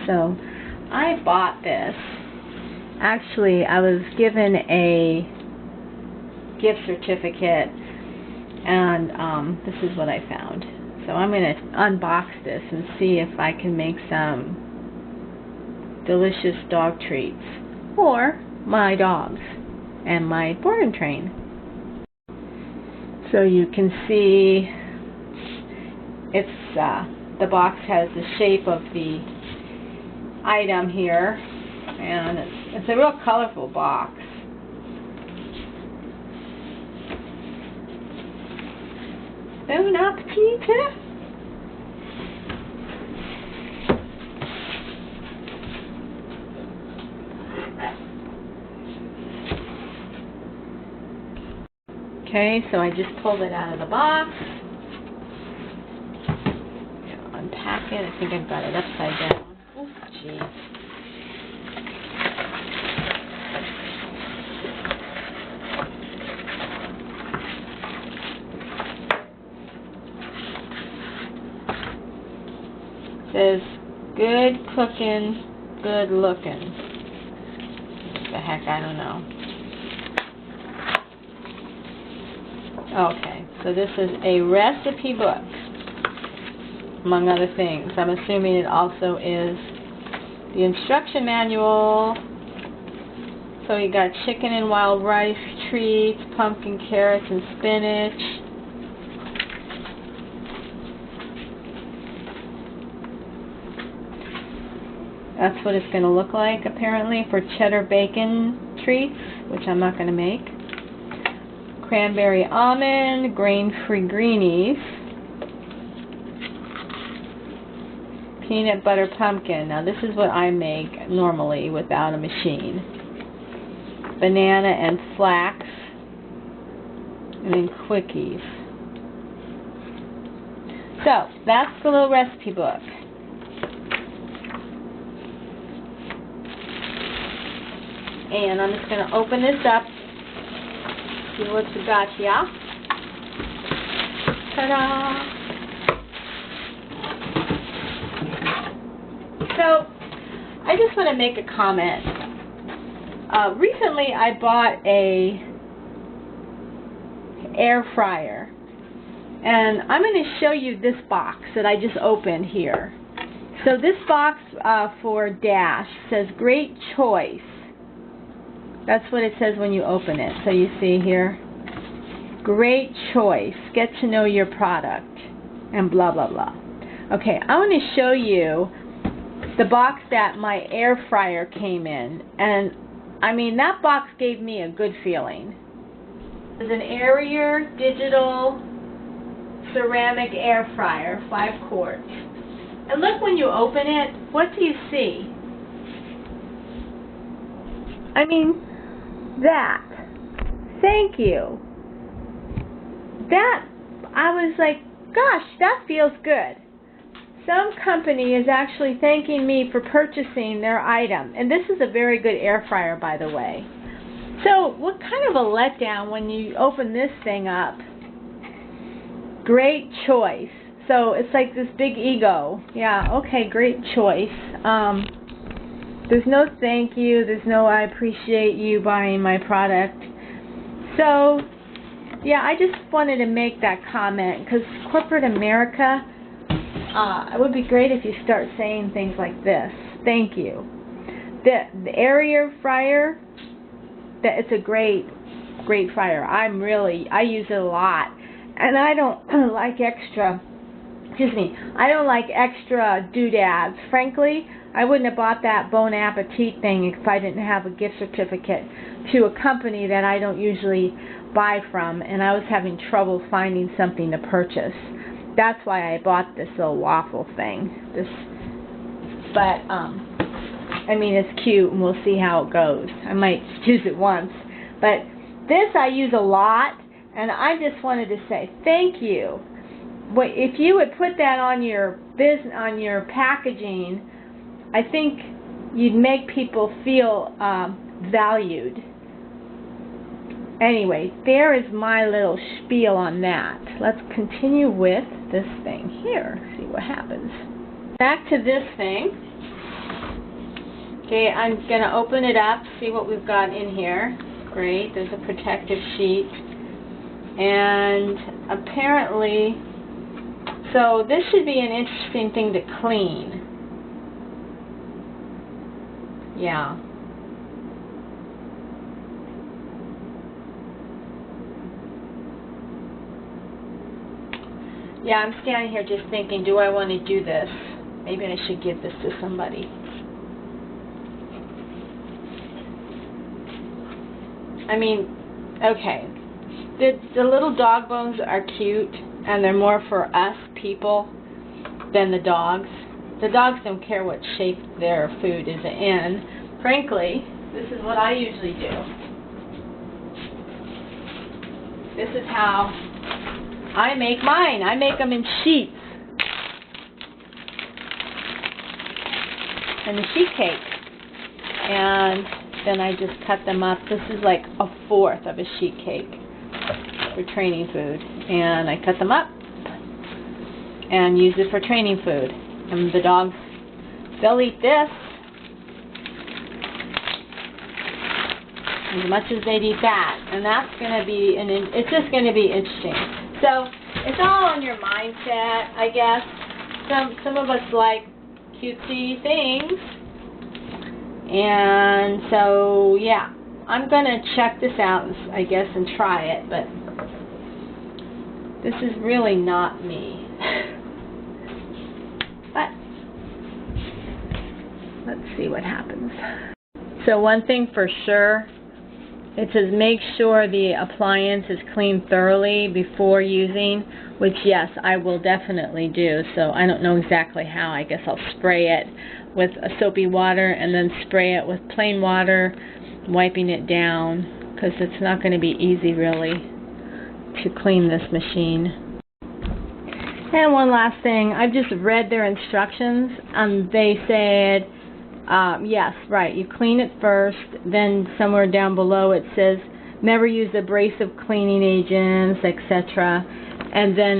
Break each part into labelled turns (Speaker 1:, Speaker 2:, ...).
Speaker 1: So I bought this. Actually, I was given a gift certificate, and this is what I found. So I'm going to unbox this and see if I can make some delicious dog treats for my dogs and my board and train. So you can see it's the box has the shape of the item here, and it's a real colorful box. Bon appetit! Okay, so I just pulled it out of the box. Unpack it. I think I've got it upside down. Oh, geez. It says, good cooking, good looking. What the heck, I don't know. Okay, so this is a recipe book, among other things. I'm assuming it also is the instruction manual. So you got chicken and wild rice treats, pumpkin, carrots, and spinach. That's what it's going to look like, apparently, for cheddar bacon treats, which I'm not going to make. Cranberry almond, grain-free greenies. Peanut butter pumpkin. Now this is what I make normally without a machine. Banana and flax. And then quickies. So, that's the little recipe book. And I'm just going to open this up. See what we got here. Ta-da! So, I just want to make a comment. Recently I bought a air fryer. And I'm going to show you this box that I just opened here. So this box for Dash says great choice. That's what it says when you open it. So you see here, great choice, get to know your product, and blah, blah, blah. Okay, I want to show you the box that my air fryer came in. And, I mean, that box gave me a good feeling. It's an Aria digital ceramic air fryer, 5 quarts. And look, when you open it, what do you see? I mean, that. Thank you. That, I was like, gosh, that feels good. Some company is actually thanking me for purchasing their item. And this is a very good air fryer, by the way. So, what kind of a letdown when you open this thing up? Great choice. So, it's like this big ego. Yeah, okay, great choice. There's no thank you, there's no I appreciate you buying my product. So, yeah, I just wanted to make that comment, because corporate America, it would be great if you start saying things like this. Thank you. The Aria fryer, it's a great fryer. I use it a lot. And I don't like extra, I don't like extra doodads. Frankly, I wouldn't have bought that Bon Appetit thing if I didn't have a gift certificate to a company that I don't usually buy from, and I was having trouble finding something to purchase. That's why I bought this little waffle thing. But I mean, it's cute, and we'll see how it goes. I might use it once. But this I use a lot, and I just wanted to say thank you. If you would put that on your packaging, I think you'd make people feel valued. Anyway, there is my little spiel on that. Let's continue with this thing here. See what happens. Back to this thing. Okay, I'm going to open it up, see what we've got in here. Great, there's a protective sheet. And apparently, so this should be an interesting thing to clean. Yeah. Yeah, I'm standing here just thinking, do I want to do this? Maybe I should give this to somebody. I mean, okay. The little dog bones are cute, and they're more for us people than the dogs. The dogs don't care what shape their food is in. Frankly, this is what I usually do. This is how I make mine. I make them in sheets. And the sheet cake. And then I just cut them up. This is like 1/4 of a sheet cake for training food. And I cut them up and use it for training food. And the dogs, they'll eat this as much as they'd eat that. And that's going to be, it's just going to be interesting. So it's all on your mindset, I guess. Some of us like cutesy things. And so, yeah, I'm going to check this out, I guess, and try it. But this is really not me. But let's see what happens. So one thing for sure, it says make sure the appliance is cleaned thoroughly before using, which yes, I will definitely do. So I don't know exactly how. I guess I'll spray it with a soapy water and then spray it with plain water, wiping it down, because it's not going to be easy really to clean this machine. And one last thing, I've just read their instructions, and they said, yes, right, you clean it first, then somewhere down below it says never use abrasive cleaning agents, etc. And then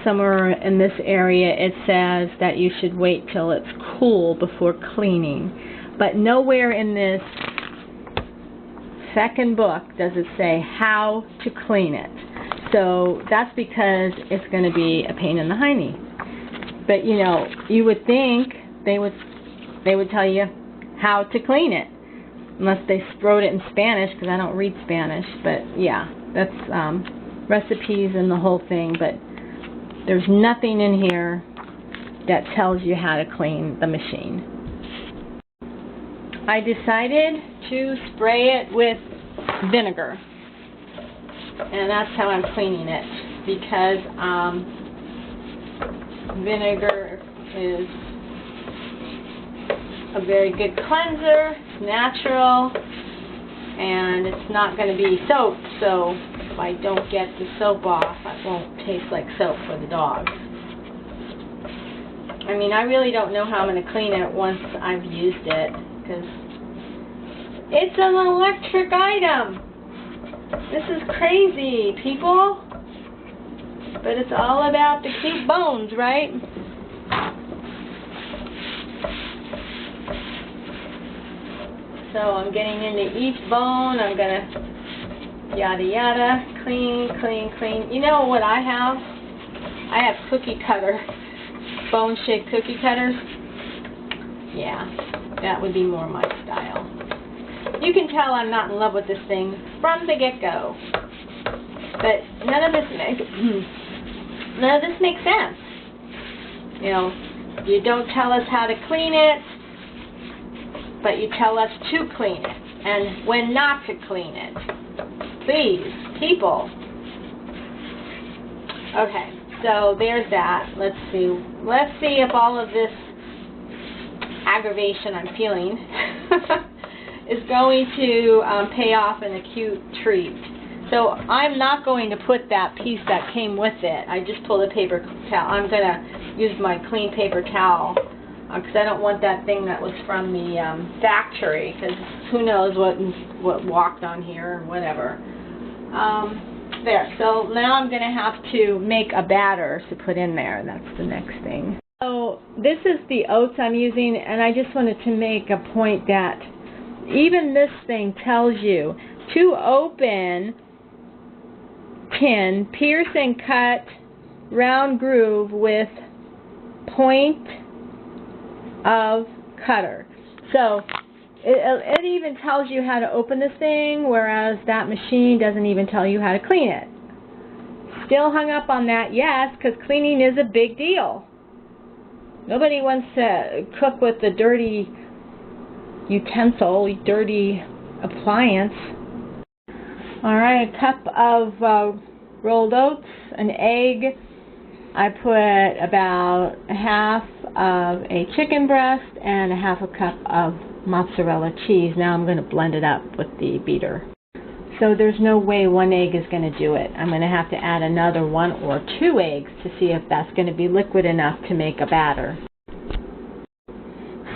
Speaker 1: somewhere in this area it says that you should wait till it's cool before cleaning. But nowhere in this second book does it say how to clean it. So that's because it's going to be a pain in the hiney. But you know, you would think they would tell you how to clean it, unless they wrote it in Spanish, because I don't read Spanish. But yeah, that's recipes and the whole thing. But there's nothing in here that tells you how to clean the machine. I decided to spray it with vinegar, and that's how I'm cleaning it, because vinegar is a very good cleanser. It's natural, and it's not going to be soap, so if I don't get the soap off, it won't taste like soap for the dogs. I mean, I really don't know how I'm going to clean it once I've used it, because it's an electric item. This is crazy, people. But it's all about the cute bones, right? So I'm getting into each bone. I'm going to yada yada, clean, clean, clean. You know what I have? I have cookie cutter, bone-shaped cookie cutters. Yeah, that would be more my style. You can tell I'm not in love with this thing from the get-go. But none of this makes sense. You know, you don't tell us how to clean it, but you tell us to clean it and when not to clean it. Please, people. Okay, so there's that. Let's see if all of this aggravation I'm feeling is going to pay off in a cute treat. So I'm not going to put that piece that came with it. I just pulled a paper towel. I'm going to use my clean paper towel, because I don't want that thing that was from the factory, because who knows what walked on here or whatever. There. So now I'm going to have to make a batter to put in there. That's the next thing. So this is the oats I'm using, and I just wanted to make a point that even this thing tells you to open tin, pierce and cut round groove with point of cutter. So it even tells you how to open this thing, whereas that machine doesn't even tell you how to clean it. Still hung up on that, yes, because cleaning is a big deal. Nobody wants to cook with a dirty utensil, dirty appliance. Alright, a cup of rolled oats, an egg. I put about half of a chicken breast and a half a cup of mozzarella cheese. Now I'm going to blend it up with the beater. So there's no way one egg is going to do it. I'm going to have to add another 1 or 2 eggs to see if that's going to be liquid enough to make a batter.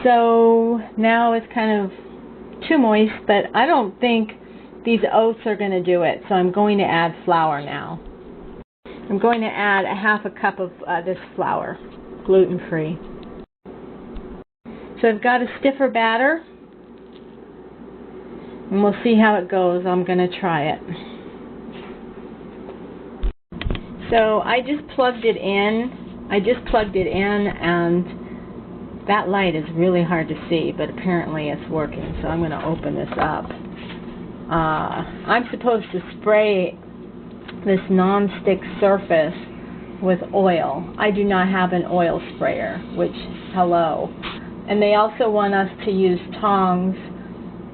Speaker 1: So now it's kind of too moist, but I don't think these oats are going to do it. So I'm going to add flour now. I'm going to add a half a cup of this flour, gluten-free. So I've got a stiffer batter, and we'll see how it goes. I'm going to try it. So I just plugged it in. And that light is really hard to see, but apparently it's working. So I'm going to open this up. I'm supposed to spray this non-stick surface with oil. I do not have an oil sprayer, which, hello. And they also want us to use tongs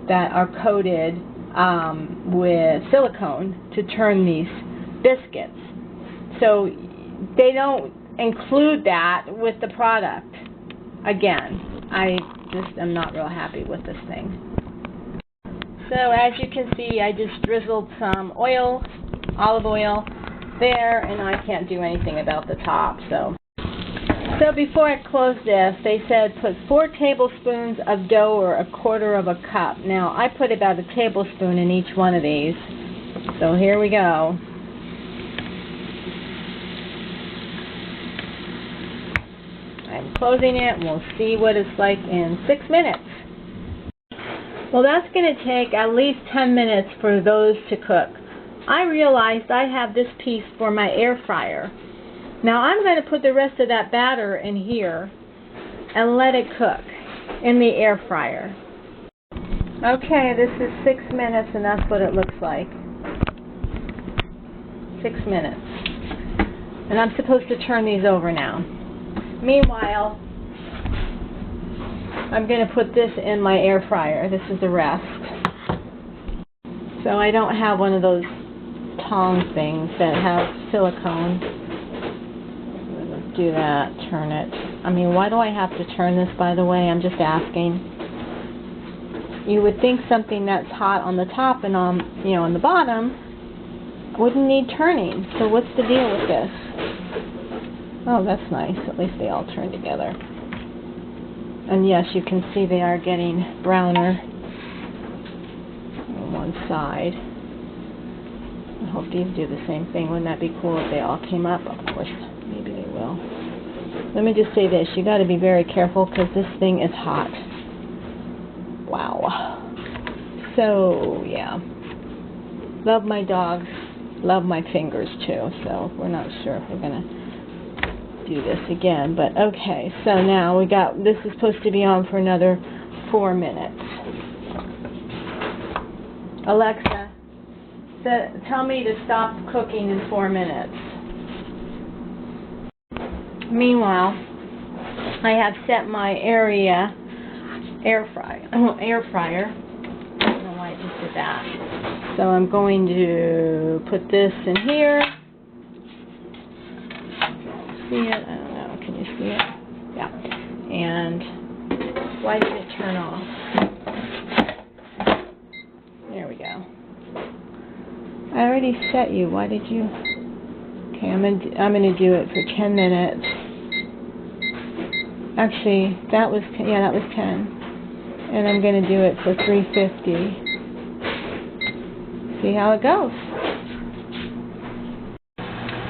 Speaker 1: that are coated with silicone to turn these biscuits. So they don't include that with the product. Again, I just am not real happy with this thing. So as you can see, I just drizzled some oil, olive oil, there, and I can't do anything about the top. So before I close this, they said put 4 tablespoons of dough or a 1/4 of a cup. Now I put about a tablespoon in each one of these. So here we go. I'm closing it, and we'll see what it's like in 6 minutes. Well, that's going to take at least 10 minutes for those to cook. I realized I have this piece for my air fryer. Now I'm going to put the rest of that batter in here and let it cook in the air fryer. Okay, this is 6 minutes, and that's what it looks like. 6 minutes. And I'm supposed to turn these over now. Meanwhile, I'm going to put this in my air fryer. This is the rest. So I don't have one of those tong things that have silicone. I'm going to do that, turn it. I mean, why do I have to turn this, by the way? I'm just asking. You would think something that's hot on the top and on the bottom wouldn't need turning. So what's the deal with this? Oh, that's nice. At least they all turn together. And yes, you can see they are getting browner on one side. I hope these do the same thing. Wouldn't that be cool if they all came up? Of course, maybe they will. Let me just say this. You got to be very careful because this thing is hot. Wow. So, yeah. Love my dogs. Love my fingers, too. So, we're not sure if we're going to do this again, but okay. So now we got, this is supposed to be on for another 4 minutes. Alexa, tell me to stop cooking in 4 minutes. Meanwhile, I have set my Aria air fryer. I don't know why I just did that. So I'm going to put this in here. See it? I don't know. Can you see it? Yeah. And why did it turn off? There we go. I already set you. Why did you? Okay, I'm gonna do it for 10 minutes. Actually, that was 10. Yeah, that was 10. And I'm gonna do it for 350. See how it goes.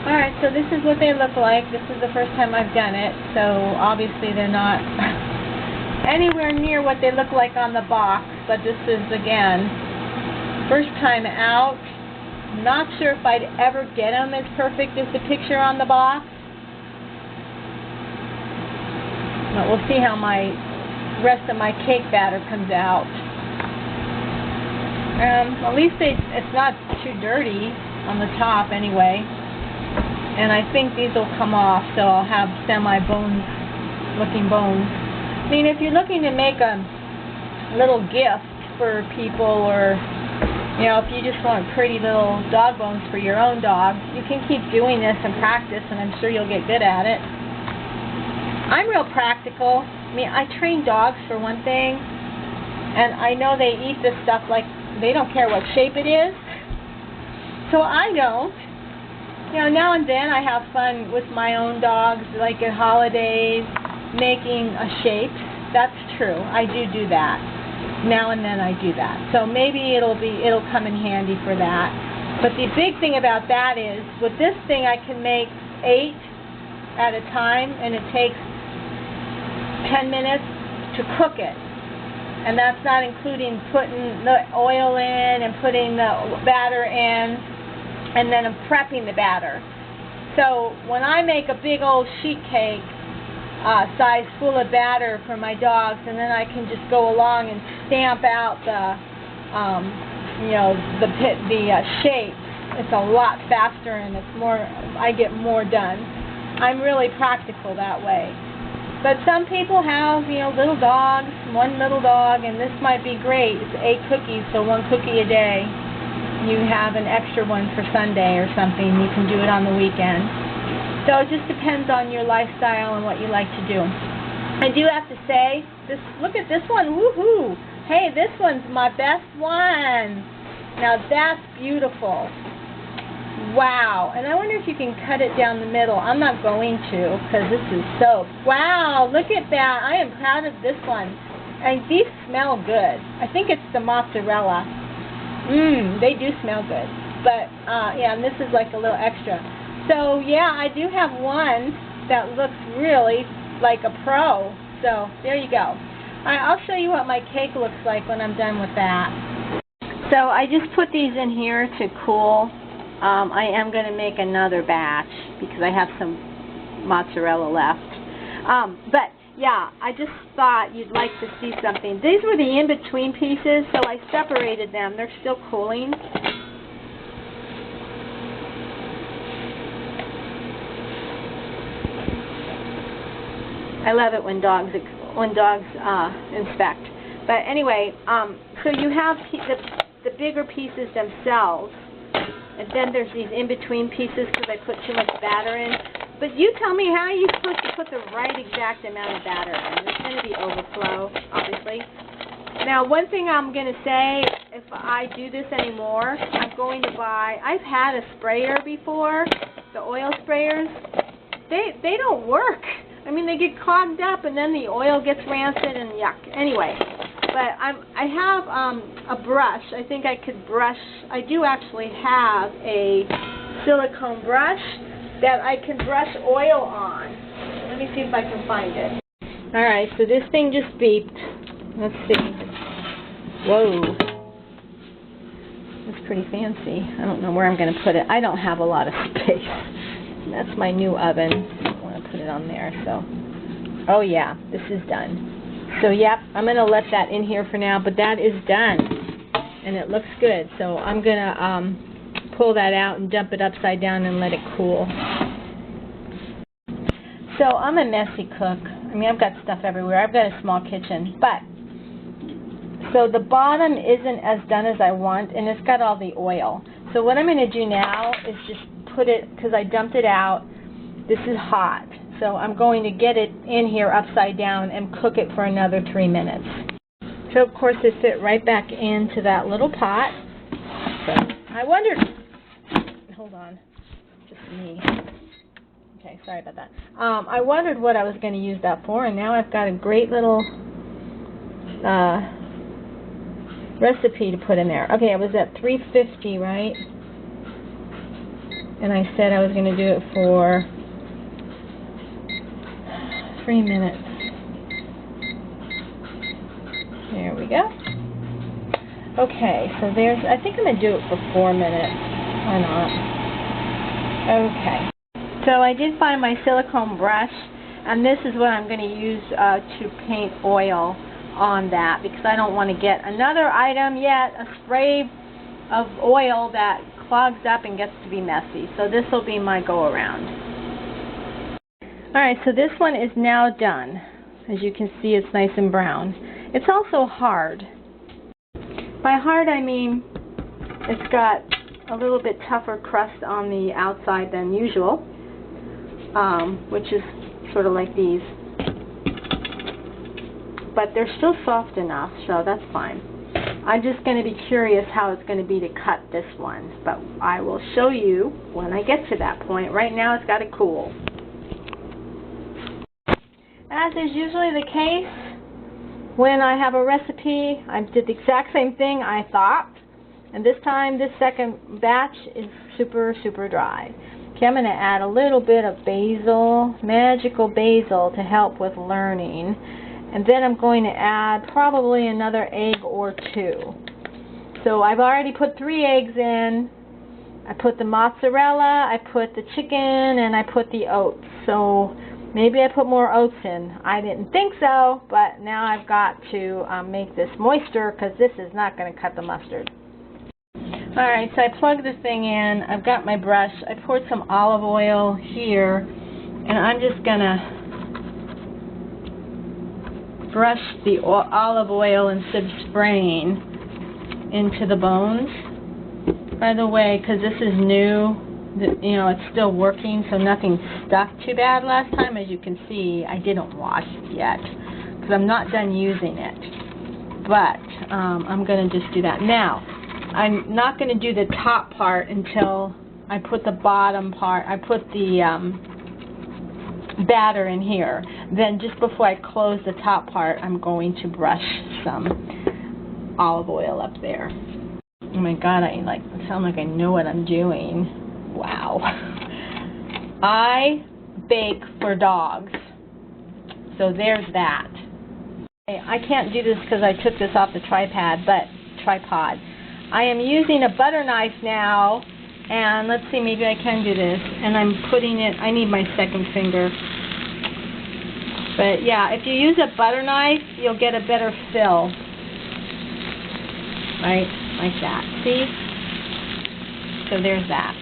Speaker 1: Alright, so this is what they look like. This is the first time I've done it, so obviously they're not anywhere near what they look like on the box, but this is, again, first time out. Not sure if I'd ever get them as perfect as the picture on the box. But we'll see how my rest of my cake batter comes out. At least it's not too dirty on the top anyway. And I think these will come off, so I'll have semi-bones looking bones. I mean, if you're looking to make a little gift for people, or you know, if you just want pretty little dog bones for your own dog, you can keep doing this and practice, and I'm sure you'll get good at it. I'm real practical. I mean, I train dogs for one thing, and I know they eat this stuff like they don't care what shape it is. So I don't. You know, now and then I have fun with my own dogs, like at holidays, making a shape. That's true. I do that. Now and then I do that. So maybe it'll come in handy for that. But the big thing about that is, with this thing I can make 8 at a time, and it takes 10 minutes to cook it. And that's not including putting the oil in and putting the batter in, and then I'm prepping the batter. So when I make a big old sheet cake size full of batter for my dogs, and then I can just go along and stamp out the shapes, it's a lot faster, and it's more, I get more done. I'm really practical that way. But some people have, you know, little dogs, one little dog, and this might be great. It's 8 cookies, so 1 cookie a day. You have an extra one for Sunday or something. You can do it on the weekend. So it just depends on your lifestyle and what you like to do. I do have to say, look at this one. Woohoo! Hey, this one's my best one. Now that's beautiful. Wow. And I wonder if you can cut it down the middle. I'm not going to, because this is so... Wow, look at that. I am proud of this one. And these smell good. I think it's the mozzarella. They do smell good. But, yeah, and this is like a little extra. So, yeah, I do have one that looks really like a pro. So, there you go. Alright, I'll show you what my cake looks like when I'm done with that. So, I just put these in here to cool. I am going to make another batch because I have some mozzarella left. But, yeah, I just thought you'd like to see something. These were the in-between pieces, so I separated them. They're still cooling. I love it when dogs inspect. But anyway, so you have the bigger pieces themselves, and then there's these in-between pieces because I put too much batter in. But you tell me, how are you supposed to put the right exact amount of batter in? There's going to be overflow, obviously. Now, one thing I'm going to say, if I do this anymore, I'm going to buy, I've had a sprayer before, the oil sprayers. They don't work. I mean, they get clogged up, and then the oil gets rancid and yuck. Anyway, but I have a brush. I think I could brush. I do actually have a silicone brush that I can brush oil on. Let me see if I can find it. Alright, so this thing just beeped. Let's see. Whoa. It's pretty fancy. I don't know where I'm going to put it. I don't have a lot of space. That's my new oven. I want to put it on there. So, oh yeah, this is done. So yep, I'm going to let that in here for now, but that is done. And it looks good. So I'm going to pull that out and dump it upside down and let it cool. So I'm a messy cook. I mean, I've got stuff everywhere. I've got a small kitchen. But, so the bottom isn't as done as I want, and it's got all the oil. So what I'm going to do now is just put it, because I dumped it out. This is hot. So I'm going to get it in here upside down and cook it for another 3 minutes. So of course it fit right back into that little pot. So I wondered... Hold on, just me. Okay, sorry about that. I wondered what I was going to use that for, and now I've got a great little recipe to put in there. Okay, it was at 350, right? And I said I was going to do it for 3 minutes. There we go. Okay, so there's, I think I'm going to do it for 4 minutes. Why not? Okay. So I did find my silicone brush, and this is what I'm going to use to paint oil on that, because I don't want to get another item yet, a spray of oil that clogs up and gets to be messy. So this will be my go around. Alright, so this one is now done. As you can see, it's nice and brown. It's also hard. By hard I mean it's got a little bit tougher crust on the outside than usual, which is sort of like these. But they're still soft enough, so that's fine. I'm just going to be curious how it's going to be to cut this one, but I will show you when I get to that point. Right now it's got to cool. As is usually the case, when I have a recipe, I did the exact same thing I thought, and this time this second batch is super, super dry. Okay, I'm going to add a little bit of basil, magical basil, to help with learning. And then I'm going to add probably another egg or 2. So I've already put 3 eggs in. I put the mozzarella, I put the chicken, and I put the oats. So maybe I put more oats in. I didn't think so, but now I've got to make this moister, because this is not going to cut the mustard. Alright, so I plugged the thing in. I've got my brush. I poured some olive oil here, and I'm just going to brush the olive oil instead of spraying into the bones. By the way, because this is new, you know, it's still working, so nothing stuck too bad last time. As you can see, I didn't wash it yet because I'm not done using it. But I'm going to just do that. Now, I'm not going to do the top part until I put the bottom part, I put the batter in here. Then just before I close the top part, I'm going to brush some olive oil up there. Oh my god, I sound like I know what I'm doing. Wow. I bake for dogs. So there's that. I can't do this because I took this off the tripod. I am using a butter knife now, and let's see, maybe I can do this. And I'm putting it, I need my second finger. But yeah, if you use a butter knife, you'll get a better fill. Right? Like that. See? So there's that.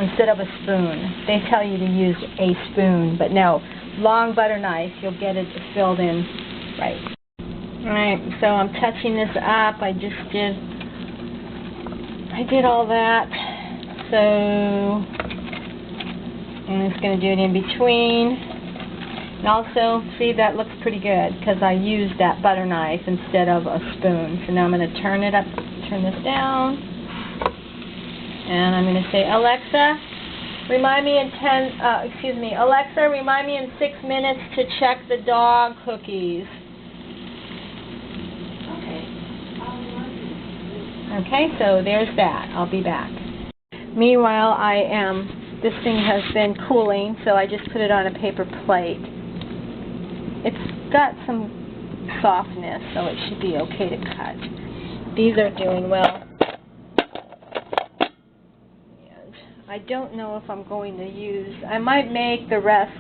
Speaker 1: Instead of a spoon. They tell you to use a spoon, but no. Long butter knife, you'll get it filled in right. Alright, so I'm touching this up. I did all that. So I'm just going to do it in between. And also, see, that looks pretty good because I used that butter knife instead of a spoon. So now I'm going to turn it up, turn this down. And I'm going to say, Alexa, remind me in Alexa, remind me in 6 minutes to check the dog cookies. Okay, so there's that. I'll be back. Meanwhile, this thing has been cooling, so I just put it on a paper plate. It's got some softness, so it should be okay to cut. These are doing well. And I don't know if I'm going to use, I might make the rest,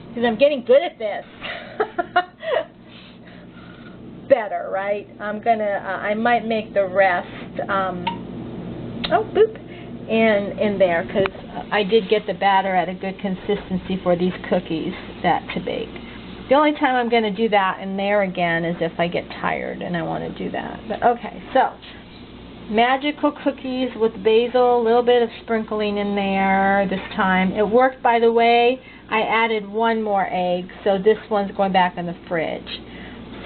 Speaker 1: because I'm getting good at this. Better, right? I might make the rest, in there, because I did get the batter at a good consistency for these cookies to bake. The only time I'm going to do that in there again is if I get tired and I want to do that. But okay, so magical cookies with basil, a little bit of sprinkling in there this time. It worked, by the way. I added 1 more egg, so this one's going back in the fridge.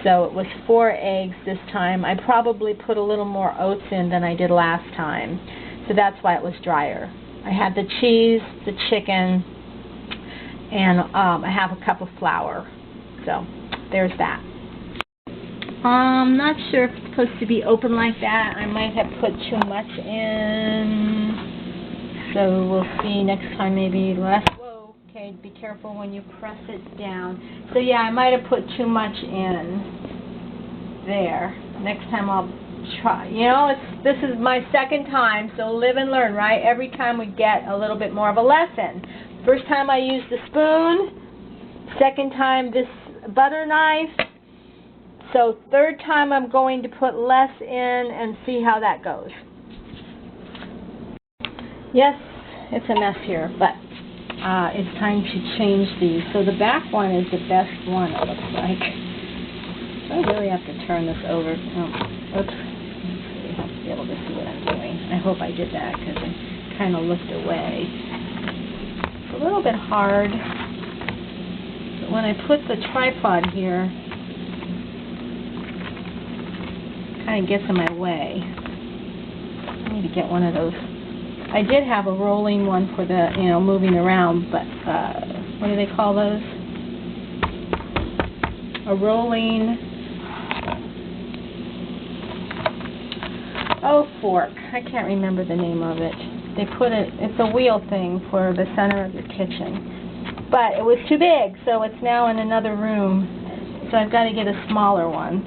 Speaker 1: So it was 4 eggs this time. I probably put a little more oats in than I did last time. So that's why it was drier. I had the cheese, the chicken, and I have a cup of flour. So there's that. I'm not sure if it's supposed to be open like that. I might have put too much in. So we'll see next time maybe less. Whoa, okay, be careful when you press it down. So yeah, I might have put too much in there. Next time I'll try. You know, this is my second time, so live and learn, right? Every time we get a little bit more of a lesson. First time I used the spoon, second time this butter knife. So third time I'm going to put less in and see how that goes. Yes, it's a mess here, but it's time to change these. So the back one is the best one, it looks like. I really have to turn this over. Oh, oops. You have to be able to see what I'm doing. I hope I did that because I kind of looked away. It's a little bit hard. But when I put the tripod here, it kind of gets in my way. I need to get one of those. I did have a rolling one for the, you know, moving around, but what do they call those? A rolling, fork. I can't remember the name of it. They put it, it's a wheel thing for the center of your kitchen. But it was too big, so it's now in another room. So I've got to get a smaller one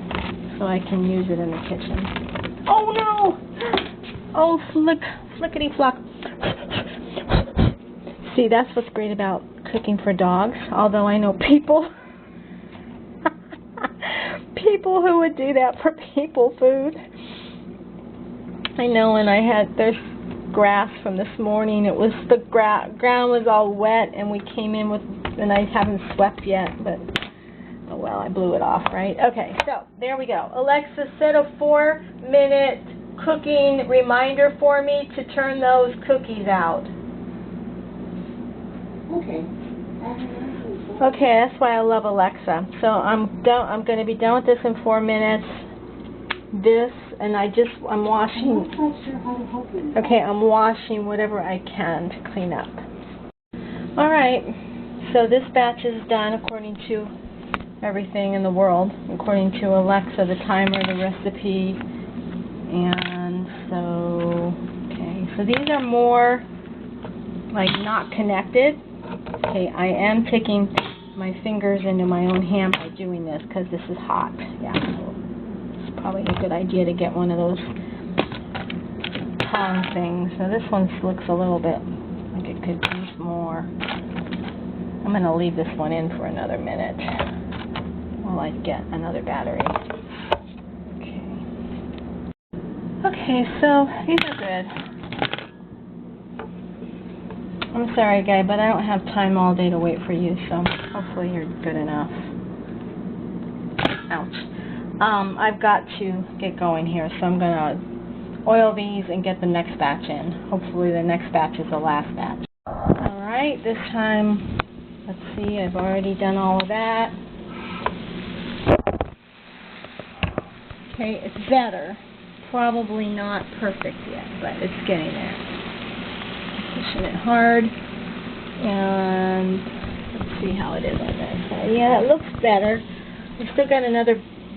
Speaker 1: so I can use it in the kitchen. Oh no! Oh, flickety flock. See, that's what's great about cooking for dogs. Although I know people who would do that for people food. I know when I had there's grass from this morning. It was the ground was all wet, and we came in with, and I haven't swept yet, but oh well, I blew it off, right? Okay, so there we go. Alexa, set a 4-minute cooking reminder for me to turn those cookies out.
Speaker 2: Okay.
Speaker 1: Okay, that's why I love Alexa. So I'm going to be done with this in 4 minutes. And I'm washing.
Speaker 2: I'm not sure how to help you.
Speaker 1: Okay, I'm washing whatever I can to clean up. All right. So this batch is done according to everything in the world, according to Alexa, the timer, the recipe, and so okay. So these are more like not connected. Okay, I am taking my fingers into my own hand by doing this because this is hot. Yeah, so it's probably a good idea to get one of those tong things. Now this one looks a little bit like it could use more. I'm going to leave this one in for another minute while I get another battery. Okay. Okay, so these are good. I'm sorry, guy, but I don't have time all day to wait for you, so hopefully you're good enough. Ouch. I've got to get going here, so I'm going to oil these and get the next batch in. Hopefully the next batch is the last batch. Alright, this time, let's see, I've already done all of that. Okay, it's better. Probably not perfect yet, but it's getting there. Pushing it hard, and let's see how it is on that side. Yeah, it looks better. We've still got another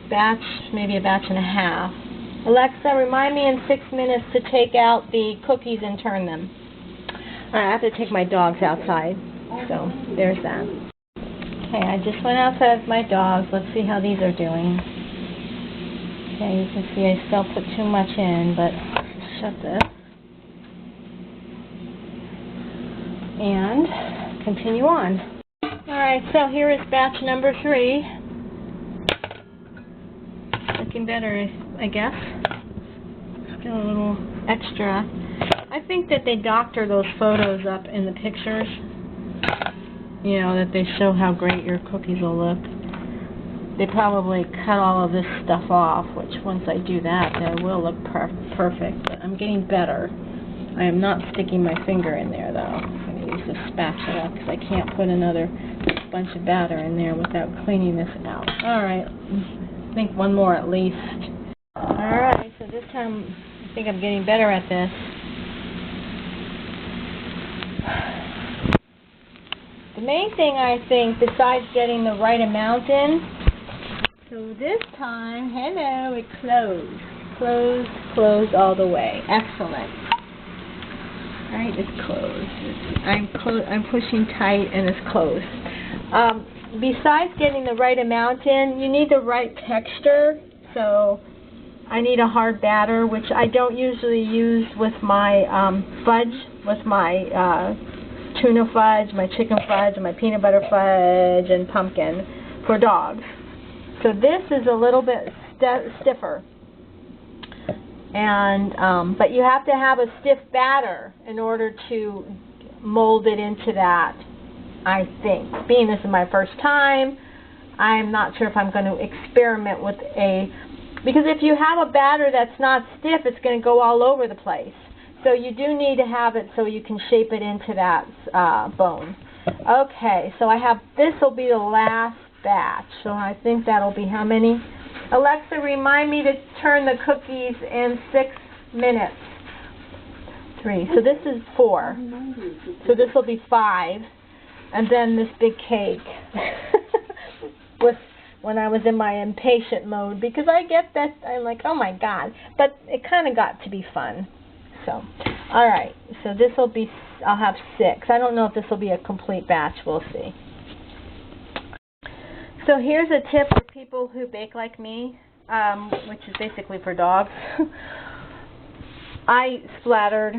Speaker 1: batch, maybe a batch and a half. Alexa, remind me in 6 minutes to take out the cookies and turn them. Alright, I have to take my dogs outside, so there's that. Okay, I just went outside with my dogs. Let's see how these are doing. Okay, you can see I still put too much in, but let's shut this. And continue on. Alright, so here is batch number 3. Looking better, I guess. Still a little extra. I think that they doctor those photos up in the pictures. You know, that they show how great your cookies will look. They probably cut all of this stuff off, which once I do that, they will look perfect. But I'm getting better. I am not sticking my finger in there, though. Use the spatula because I can't put another bunch of batter in there without cleaning this out. Alright, I think one more at least. Alright, so this time I think I'm getting better at this. The main thing I think, besides getting the right amount in, so this time, hello, it closed all the way. Excellent. Right, it's closed. I'm pushing tight and it's closed. Besides getting the right amount in, you need the right texture. So I need a hard batter, which I don't usually use with my fudge, with my tuna fudge, my chicken fudge, and my peanut butter fudge, and pumpkin for dogs. So this is a little bit stiffer. And but you have to have a stiff batter in order to mold it into that, I think. Being this is my first time, I'm not sure if I'm going to experiment with because if you have a batter that's not stiff, it's going to go all over the place. So you do need to have it so you can shape it into that bone. Okay, so I have, this will be the last batch. So I think that'll be how many? Alexa, remind me to turn the cookies in 6 minutes. 3. So this is 4. So this will be 5. And then this big cake. When I was in my impatient mode, because I get that, I'm like, oh my God. But it kind of got to be fun. So, all right. So this will be, I'll have 6. I don't know if this will be a complete batch. We'll see. So here's a tip for people who bake like me, which is basically for dogs. I splattered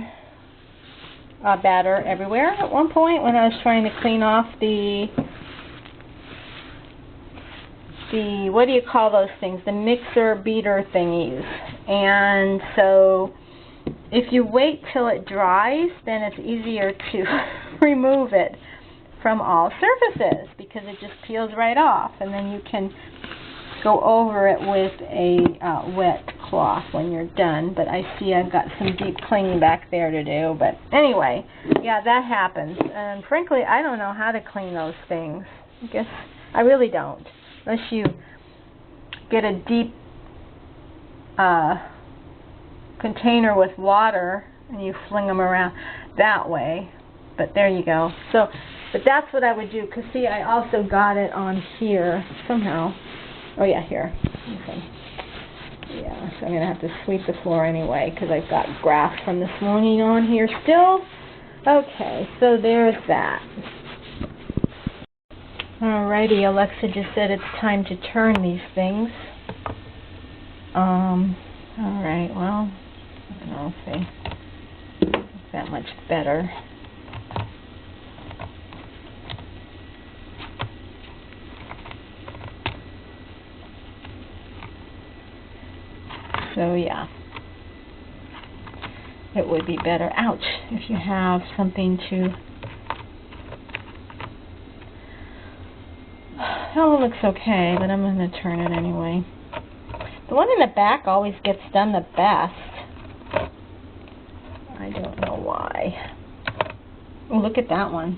Speaker 1: batter everywhere at one point when I was trying to clean off the what do you call those things? The mixer beater thingies. And so if you wait till it dries, then it's easier to remove it from all surfaces because it just peels right off, and then you can go over it with a wet cloth when you're done. But I see I've got some deep cleaning back there to do. But anyway, yeah, that happens. And frankly, I don't know how to clean those things. I guess I really don't, unless you get a deep container with water and you fling them around that way. But there you go. So, but that's what I would do, because see, I also got it on here somehow. Oh yeah, here. Okay. Yeah, so I'm going to have to sweep the floor anyway, because I've got grass from this morning on here still. Okay, so there's that. Alrighty, Alexa just said it's time to turn these things. Alright, well, I'll see. It's that much better. So yeah, it would be better, ouch, if you have something to, that one looks okay, but I'm going to turn it anyway. The one in the back always gets done the best. I don't know why. Oh, look at that one.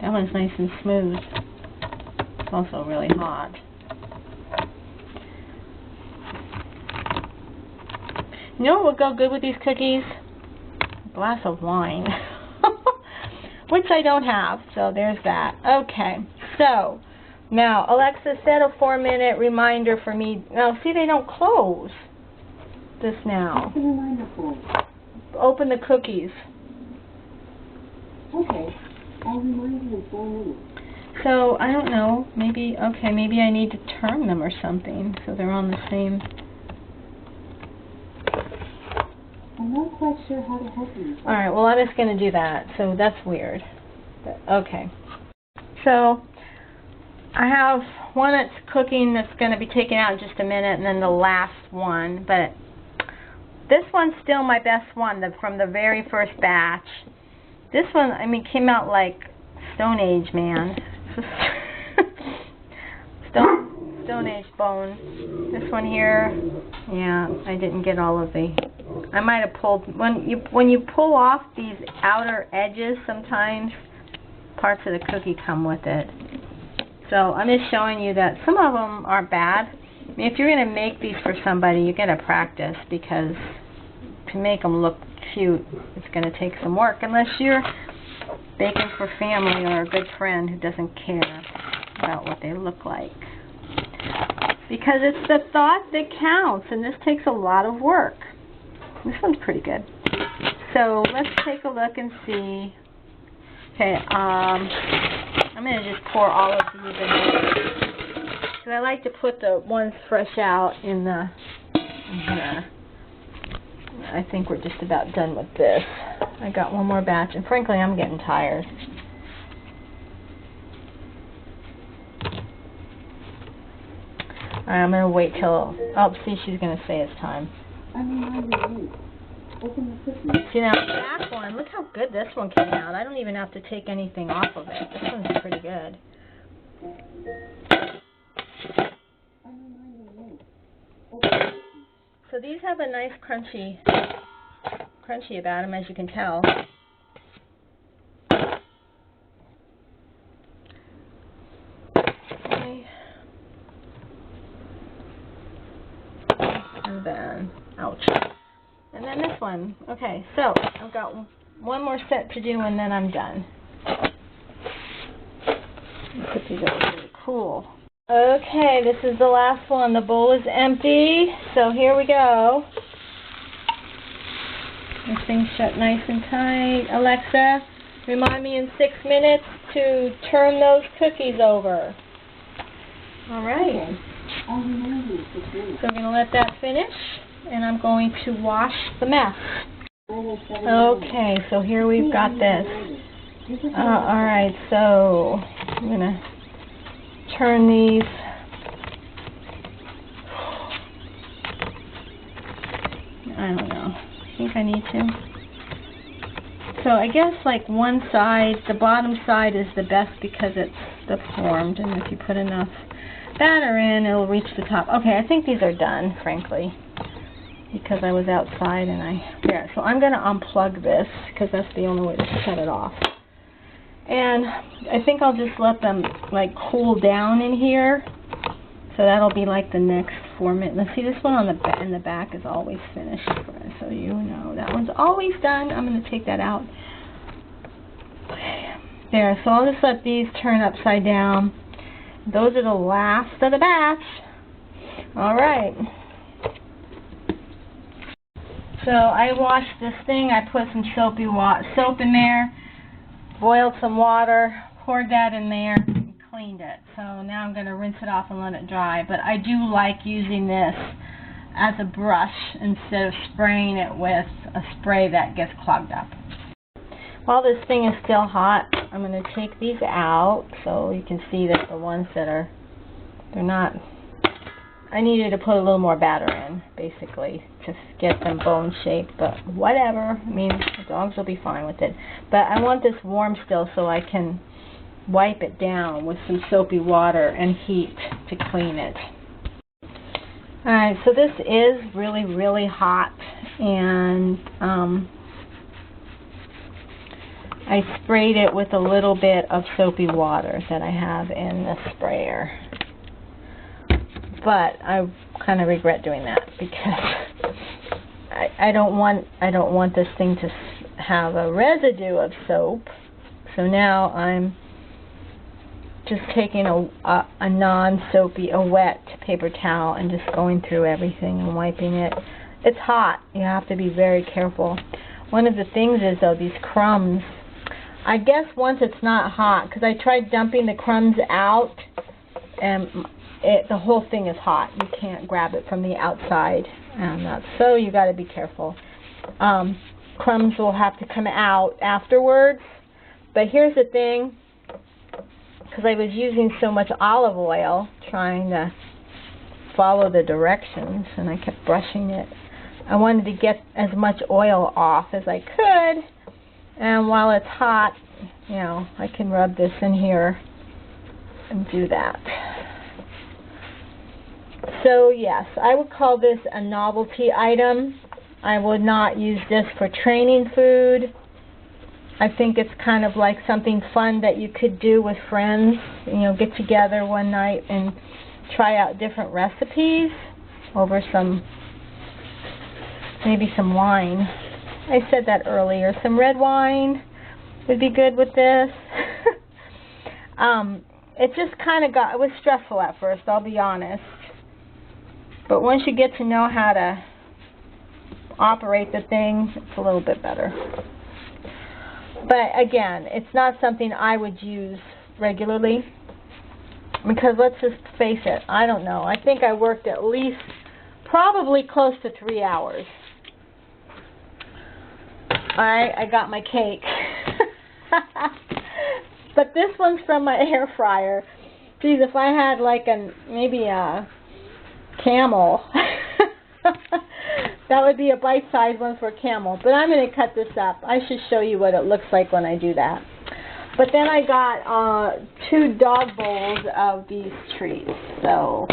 Speaker 1: That one's nice and smooth. It's also really hot. You know what would go good with these cookies? A glass of wine. Which I don't have, so there's that. Okay, so now Alexa, set a 4-minute reminder for me. Now, see, they don't close this now. Open the cookies.
Speaker 2: Okay, I'll remind you in 4 minutes.
Speaker 1: So, I don't know, maybe, okay, maybe I need to turn them or something so they're on the same.
Speaker 2: I'm not quite sure how to help you.
Speaker 1: Alright, well, I'm just going to do that. So that's weird. But, okay. So I have one that's cooking that's going to be taken out in just a minute, and then the last one. But this one's still my best one from the very first batch. This one, I mean, came out like Stone Age, man. Stone Age bone. This one here, yeah, I didn't get all of the. I might have pulled when you pull off these outer edges. Sometimes parts of the cookie come with it. So I'm just showing you that some of them aren't bad. I mean, if you're going to make these for somebody, you got to practice, because to make them look cute, it's going to take some work. Unless you're baking for family or a good friend who doesn't care about what they look like. Because it's the thought that counts, and this takes a lot of work. This one's pretty good. So let's take a look and see. Okay, I'm going to just pour all of these in here. Because I like to put the ones fresh out in the, I think we're just about done with this. I got one more batch, and frankly, I'm getting tired. Alright, I'm going to wait till, oh, see, she's going to say it's time.
Speaker 2: Open the cookie.
Speaker 1: See, now, the back one, look how good this one came out. I don't even have to take anything off of it. This one's pretty good. So these have a nice crunchy about them, as you can tell. Okay. And then, ouch. And then this one. Okay, so I've got one more set to do and then I'm done. Put these up really cool. Okay, this is the last one. The bowl is empty, so here we go. This thing's shut nice and tight. Alexa, remind me in 6 minutes to turn those cookies over. All right. So we're going to let that finish, and I'm going to wash the mess. Okay, so here we've got this. All right, so I'm going to turn these. I don't know. I think I need to. So I guess like one side, the bottom side is the best because it's deformed, and if you put enough batter in, it'll reach the top. Okay, I think these are done, frankly, because I was outside and yeah, so I'm going to unplug this because that's the only way to shut it off. And I think I'll just let them like cool down in here. So that'll be like the next 4 minutes. Let's see, this one on in the back is always finished, so you know that one's always done. I'm going to take that out. There, so I'll just let these turn upside down. Those are the last of the batch. Alright. So I washed this thing. I put some soap in there, boiled some water, poured that in there, and cleaned it. So now I'm going to rinse it off and let it dry. But I do like using this as a brush instead of spraying it with a spray that gets clogged up. While this thing is still hot, I'm going to take these out so you can see that the ones that are, they're not, I needed to put a little more batter in, basically, to get them bone shaped, but whatever. I mean, the dogs will be fine with it. But I want this warm still so I can wipe it down with some soapy water and heat to clean it. Alright, so this is really, really hot, and I sprayed it with a little bit of soapy water that I have in the sprayer. But I kind of regret doing that because I don't want this thing to have a residue of soap. So now I'm just taking a non-soapy, a wet paper towel and just going through everything and wiping it. It's hot. You have to be very careful. One of the things is, though, these crumbs, I guess once it's not hot, because I tried dumping the crumbs out, and the whole thing is hot. You can't grab it from the outside, and so you got to be careful. Crumbs will have to come out afterwards. But here's the thing, because I was using so much olive oil trying to follow the directions, and I kept brushing it. I wanted to get as much oil off as I could. And while it's hot, you know, I can rub this in here and do that. So yes, I would call this a novelty item. I would not use this for training food. I think it's kind of like something fun that you could do with friends. You know, get together one night and try out different recipes over maybe some wine. I said that earlier. Some red wine would be good with this. It just kind of it was stressful at first, I'll be honest. But once you get to know how to operate the thing, it's a little bit better. But again, it's not something I would use regularly, because let's just face it, I don't know. I think I worked at least probably close to 3 hours. Alright, I got my cake. But this one's from my air fryer. Geez, if I had like maybe a Camel, that would be a bite-sized one for a Camel. But I'm going to cut this up. I should show you what it looks like when I do that. But then I got 2 dog bowls of these treats. So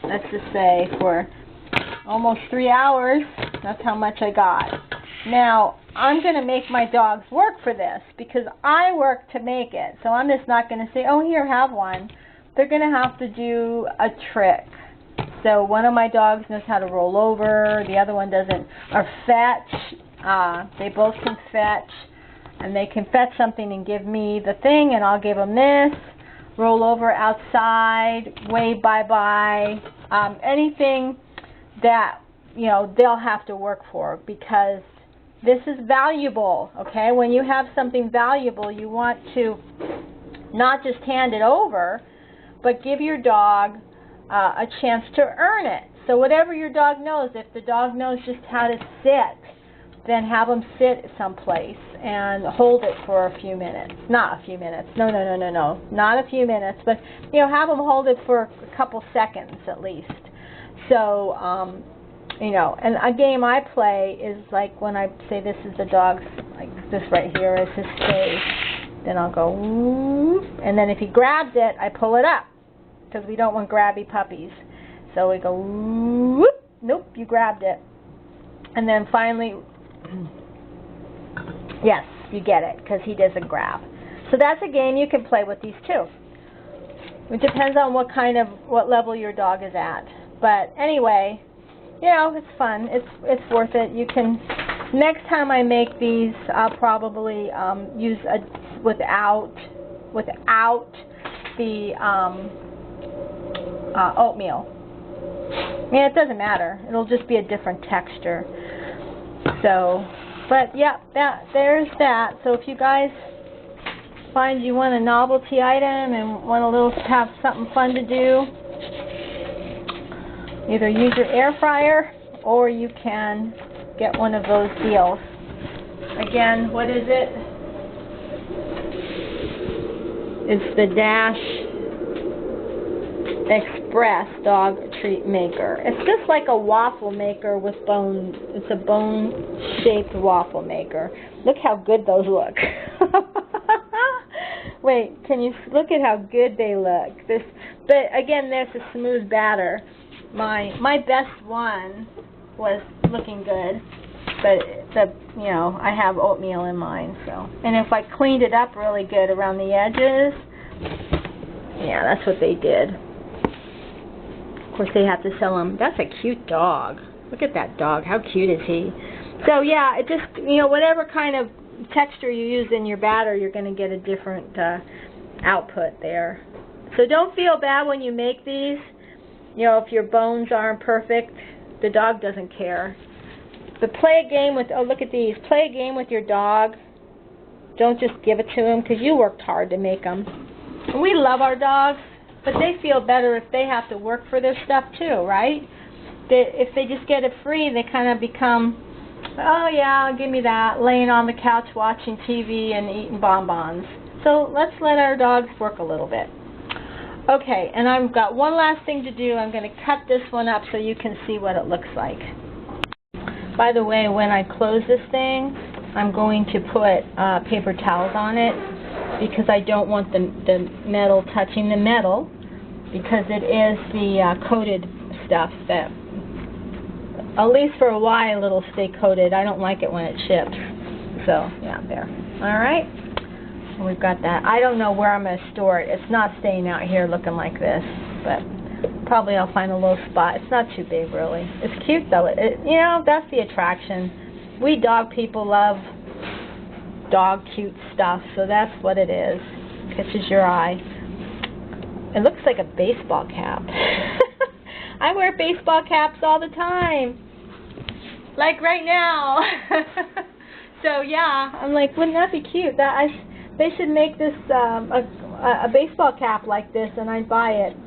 Speaker 1: let's just say for almost 3 hours, that's how much I got. Now, I'm going to make my dogs work for this because I work to make it. So I'm just not going to say, oh, here, have one. They're going to have to do a trick. So one of my dogs knows how to roll over. The other one doesn't. Or fetch. They both can fetch. And they can fetch something and give me the thing, and I'll give them this. Roll over outside. Wave bye-bye. Anything that, you know, they'll have to work for, because this is valuable, okay? When you have something valuable, you want to not just hand it over, but give your dog a chance to earn it. So whatever your dog knows, if the dog knows just how to sit, then have them sit someplace and hold it for a few minutes. Not a few minutes. No. Not a few minutes, but, you know, have them hold it for a couple seconds at least. So, you know, and a game I play is like when I say this is the dog's, like this right here is his space. Then I'll go, whoop, and then if he grabs it, I pull it up, because we don't want grabby puppies. So we go, whoop, nope, you grabbed it. And then finally, yes, you get it, because he doesn't grab. So that's a game you can play with these too. It depends on what level your dog is at. But anyway, you know, it's fun. It's worth it. You can, next time I make these, I'll probably use without the oatmeal. Yeah, it doesn't matter. It'll just be a different texture. So, but yeah, there's that. So if you guys find you want a novelty item and want to have something fun to do, either use your air fryer or you can get one of those deals. Again, what is it? It's the Dash Express Dog Treat Maker. It's just like a waffle maker with bone. It's a bone-shaped waffle maker. Look how good those look. Wait, can you look at how good they look? But again, there's a smooth batter. My best one was looking good, but you know, I have oatmeal in mine. So, and if I cleaned it up really good around the edges, yeah, that's what they did. Of course, they have to sell them. That's a cute dog. Look at that dog. How cute is he? So yeah, it just, you know, whatever kind of texture you use in your batter, you're going to get a different output there. So don't feel bad when you make these. You know, if your bones aren't perfect, the dog doesn't care. But play a game with, oh, look at these. Play a game with your dog. Don't just give it to him, because you worked hard to make them. And we love our dogs, but they feel better if they have to work for their stuff too, right? If they just get it free, they kind of become, oh yeah, give me that, laying on the couch watching TV and eating bonbons. So let's let our dogs work a little bit. Okay, and I've got one last thing to do. I'm going to cut this one up so you can see what it looks like. By the way, when I close this thing, I'm going to put paper towels on it, because I don't want the metal touching the metal, because it is the coated stuff that, at least for a while, it'll stay coated. I don't like it when it ships. So, yeah, there. All right. We've got that. I don't know where I'm going to store it. It's not staying out here looking like this, but probably I'll find a low spot. It's not too big, really. It's cute, though. You know, that's the attraction. We dog people love dog cute stuff, so that's what it is. Catches your eye. It looks like a baseball cap. I wear baseball caps all the time. Like right now. So yeah, I'm like, wouldn't that be cute? They should make this a baseball cap like this, and I'd buy it.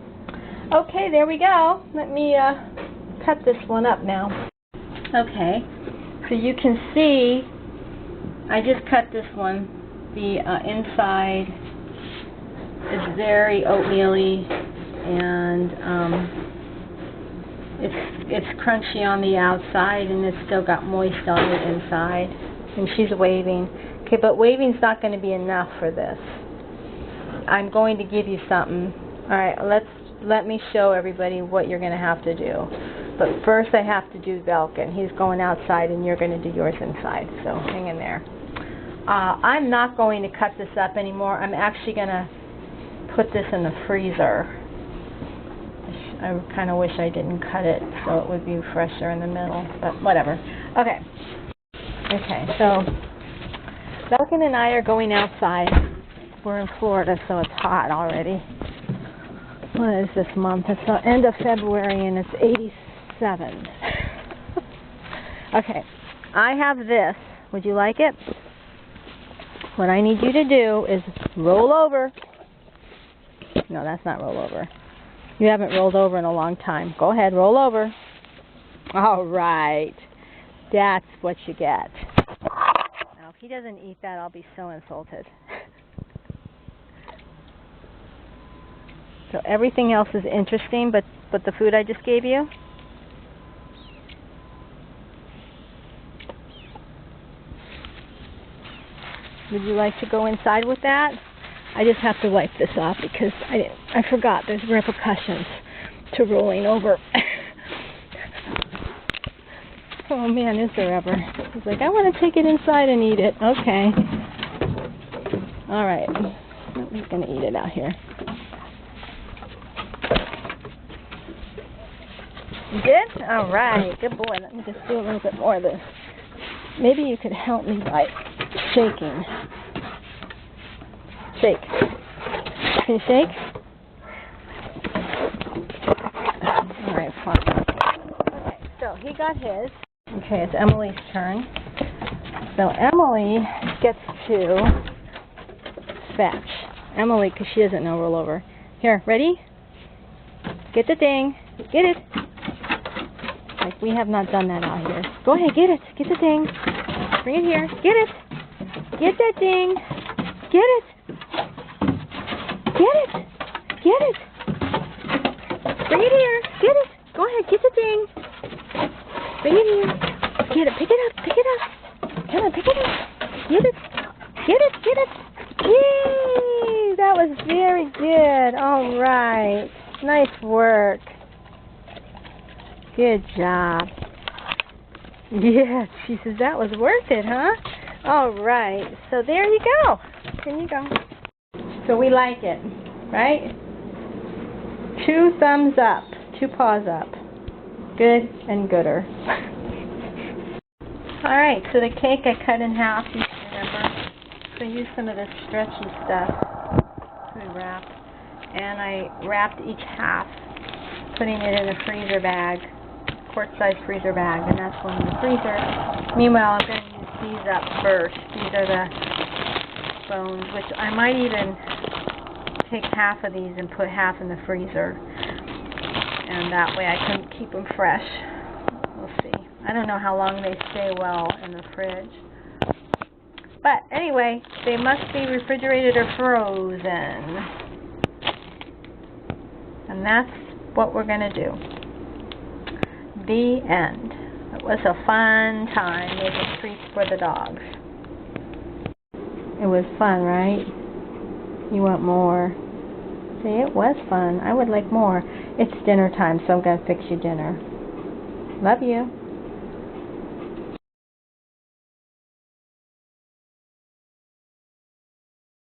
Speaker 1: Okay, there we go. Let me cut this one up now. Okay, so you can see I just cut this one. The inside is very oatmeal-y, and it's crunchy on the outside, and it's still got moist on the inside. And she's waving. Okay, but waving's not going to be enough for this. I'm going to give you something. All right, let me show everybody what you're going to have to do. But first I have to do Velkin. He's going outside, and you're going to do yours inside. So hang in there. I'm not going to cut this up anymore. I'm actually going to put this in the freezer. I kind of wish I didn't cut it so it would be fresher in the middle, but whatever. Okay. Okay, so Velkin and I are going outside. We're in Florida, so it's hot already. What is this month? It's the end of February, and it's 87. Okay, I have this. Would you like it? What I need you to do is roll over. No, that's not roll over. You haven't rolled over in a long time. Go ahead, roll over. All right. That's what you get. Now, if he doesn't eat that, I'll be so insulted. So everything else is interesting, but the food I just gave you? Would you like to go inside with that? I just have to wipe this off because I forgot there's repercussions to rolling over. Oh man, is there ever? He's like, I want to take it inside and eat it. Okay. Alright. He's going to eat it out here. You did? Alright. Good boy. Let me just do a little bit more of this. Maybe you could help me by shaking. Shake. Can you shake? Alright, fine. Okay, so he got his. Okay, it's Emily's turn. So Emily gets to fetch. Emily, because she doesn't know roll over. Here, ready? Get the thing. Get it. Like, we have not done that out here. Go ahead, get it. Get the thing. Bring it here. Get it. Get that thing. Get it. Get it. Get it. Bring it here. Get it. Go ahead, get the thing. Bring it here. Get it. Pick it up. Pick it up. Come on, pick it up. Get it. Get it. Get it. Yay! That was very good. All right. Nice work. Good job. Yeah, she says that was worth it, huh? All right. So there you go. There you go. So we like it, right? 2 thumbs up. 2 paws up. Good and gooder. Alright, so the cake I cut in half, you remember. So I used some of this stretchy stuff to wrap. And I wrapped each half, putting it in a freezer bag, quart-sized freezer bag, and that's going in the freezer. Meanwhile, I'm going to use these up first. These are the bones, which I might even take half of these and put half in the freezer. And that way I can keep them fresh. We'll see. I don't know how long they stay well in the fridge. But anyway, they must be refrigerated or frozen. And that's what we're going to do. The end. It was a fun time making treats for the dogs. It was fun, right? You want more? See, it was fun. I would like more. It's dinner time, so I'm going to fix you dinner. Love you.